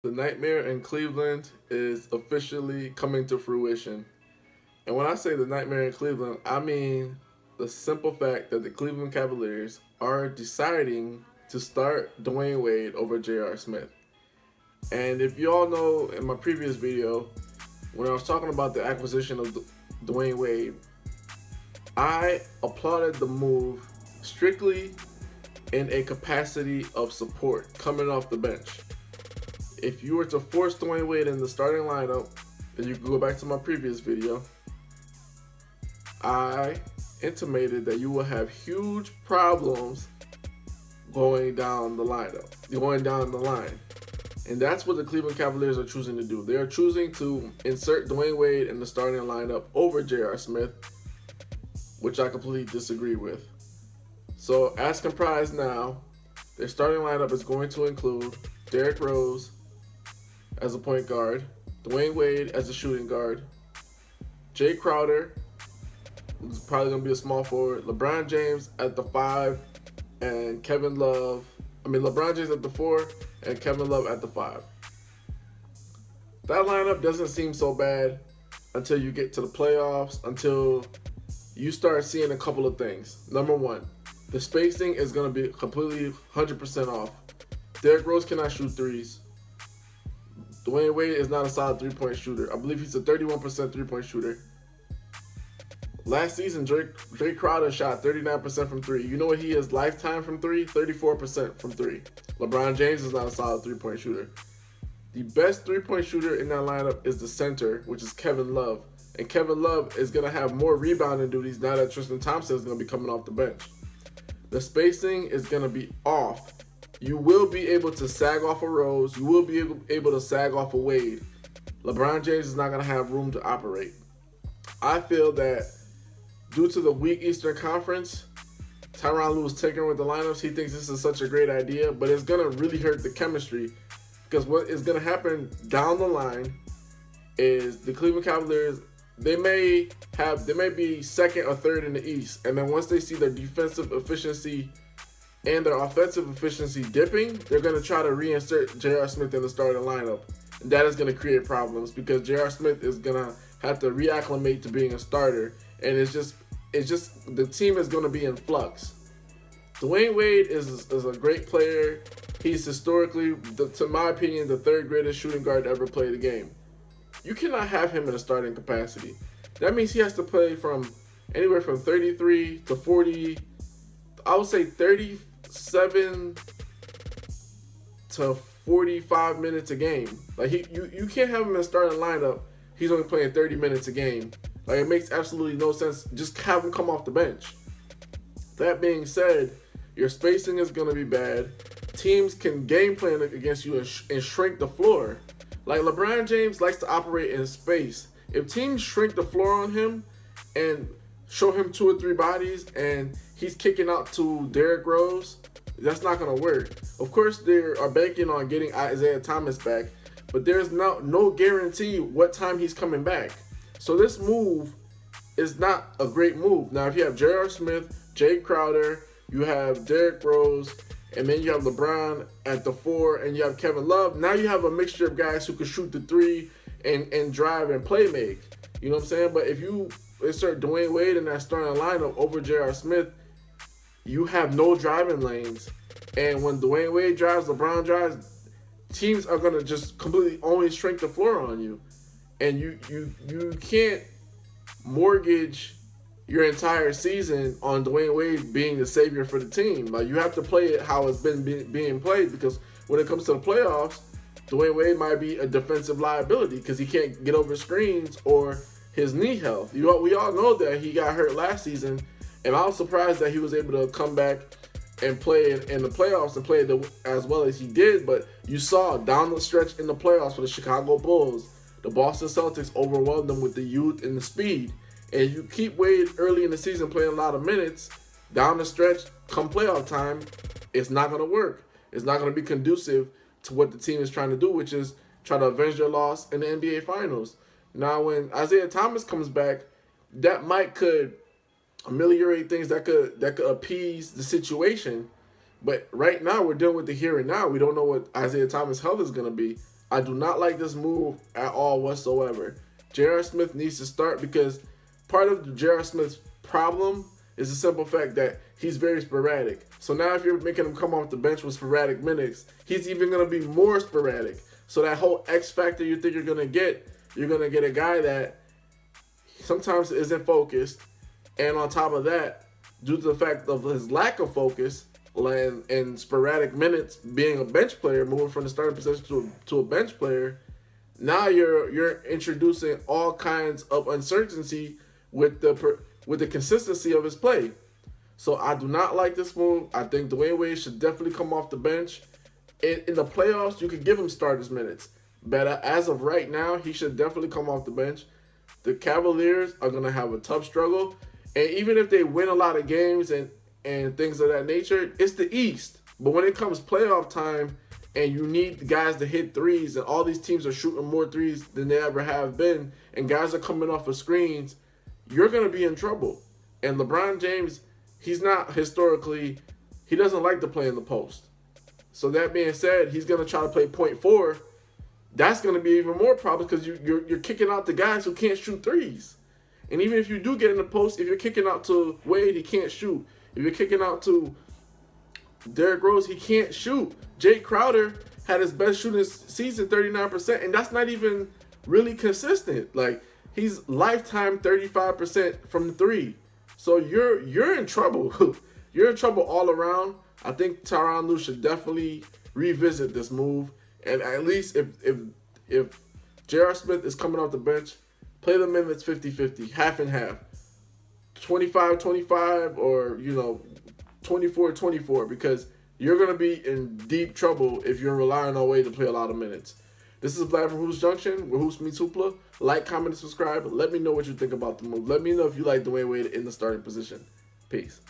The nightmare in Cleveland is officially coming to fruition. And when I say the nightmare in Cleveland, I mean the simple fact that the Cleveland Cavaliers are deciding to start Dwyane Wade over J.R. Smith. And if you all know in my previous video, when I was talking about the acquisition of Dwyane Wade, I applauded the move strictly in a capacity of support coming off the bench. If you were to force Dwyane Wade in the starting lineup, and you can go back to my previous video, I intimated that you will have huge problems going down the lineup, going down the line. And that's what the Cleveland Cavaliers are choosing to do. They are choosing to insert Dwyane Wade in the starting lineup over J.R. Smith, which I completely disagree with. So, as comprised now, their starting lineup is going to include Derrick Rose as a point guard, Dwyane Wade as a shooting guard, Jay Crowder, who's probably going to be a small forward, LeBron James at the 5, and LeBron James at the 4, and Kevin Love at the 5. That lineup doesn't seem so bad until you get to the playoffs, until you start seeing a couple of things. Number one, the spacing is going to be completely 100% off. Derrick Rose cannot shoot threes. Dwyane Wade is not a solid three-point shooter. I believe he's a 31% three-point shooter. Last season, Jay Crowder shot 39% from three. You know what he is lifetime from three? 34% from three. LeBron James is not a solid three-point shooter. The best three-point shooter in that lineup is the center, which is Kevin Love. And Kevin Love is going to have more rebounding duties now that Tristan Thompson is going to be coming off the bench. The spacing is going to be off. You will be able to sag off a Rose. You will be able to sag off a Wade. LeBron James is not going to have room to operate. I feel that due to the weak Eastern Conference, Tyronn Lue is taking with the lineups. He thinks this is such a great idea, but it's going to really hurt the chemistry because what is going to happen down the line is the Cleveland Cavaliers, they may be second or third in the East, and then once they see their defensive efficiency and their offensive efficiency dipping, they're going to try to reinsert J.R. Smith in the starting lineup. And that is going to create problems because J.R. Smith is going to have to reacclimate to being a starter. And it's just the team is going to be in flux. Dwyane Wade is a great player. He's historically, to my opinion, the third greatest shooting guard to ever play the game. You cannot have him in a starting capacity. That means he has to play from anywhere from 33 to 40, I would say 37 to 45 minutes a game. Like you can't have him in a starting lineup. He's only playing 30 minutes a game. Like, it makes absolutely no sense. Just have him come off the bench. That being said, your spacing is going to be bad. Teams can game plan against you and shrink the floor. Like, LeBron James likes to operate in space. If teams shrink the floor on him and show him two or three bodies and he's kicking out to Derrick Rose, that's not going to work. Of course, they are banking on getting Isaiah Thomas back, but there's no guarantee what time he's coming back. So this move is not a great move. Now, if you have J.R. Smith, Jay Crowder, you have Derrick Rose, and then you have LeBron at the 4, and you have Kevin Love, now you have a mixture of guys who can shoot the 3 and drive and play make. You know what I'm saying? But if you insert Dwyane Wade in that starting lineup over J.R. Smith, you have no driving lanes. And when Dwyane Wade drives, LeBron drives, teams are going to just completely only shrink the floor on you. And you can't mortgage your entire season on Dwyane Wade being the savior for the team. Like, you have to play it how it's been being played, because when it comes to the playoffs, Dwyane Wade might be a defensive liability because he can't get over screens or his knee health. We all know that he got hurt last season, and I was surprised that he was able to come back and play in the playoffs and play as well as he did. But you saw down the stretch in the playoffs for the Chicago Bulls, the Boston Celtics overwhelmed them with the youth and the speed. And you keep Wade early in the season playing a lot of minutes, down the stretch, come playoff time, it's not going to work. It's not going to be conducive to what the team is trying to do, which is try to avenge their loss in the NBA Finals. Now, when Isaiah Thomas comes back, that could ameliorate things, that could appease the situation. But right now, we're dealing with the here and now. We don't know what Isaiah Thomas' health is going to be. I do not like this move at all whatsoever. J.R. Smith needs to start because part of J.R. Smith's problem is the simple fact that he's very sporadic. So now if you're making him come off the bench with sporadic minutes, he's even going to be more sporadic. So that whole X factor you think you're going to get a guy that sometimes isn't focused. And on top of that, due to the fact of his lack of focus and sporadic minutes, being a bench player, moving from the starting position to a bench player, now you're introducing all kinds of uncertainty with the consistency of his play. So I do not like this move. I think Dwyane Wade should definitely come off the bench. In the playoffs, you could give him starters minutes. But as of right now, he should definitely come off the bench. The Cavaliers are going to have a tough struggle. And even if they win a lot of games and things of that nature, it's the East. But when it comes playoff time and you need guys to hit threes and all these teams are shooting more threes than they ever have been and guys are coming off of screens, you're going to be in trouble. And LeBron James, he's not historically, he doesn't like to play in the post. So that being said, he's going to try to play point forward. That's going to be even more problems because you're kicking out the guys who can't shoot threes. And even if you do get in the post, if you're kicking out to Wade, he can't shoot. If you're kicking out to Derrick Rose, he can't shoot. Jay Crowder had his best shooting season, 39%, and that's not even really consistent. Like, he's lifetime 35% from the three. So you're in trouble. You're in trouble all around. I think Tyronn Lue should definitely revisit this move. And at least if J.R. Smith is coming off the bench, play the minutes 50-50, half and half. 25-25 or, 24-24 because you're going to be in deep trouble if you're relying on Wade to play a lot of minutes. This is Vlad from Hoops Junction, where Hoops meets Hoopla. Like, comment, and subscribe. Let me know what you think about the move. Let me know if you like Dwyane Wade in the starting position. Peace.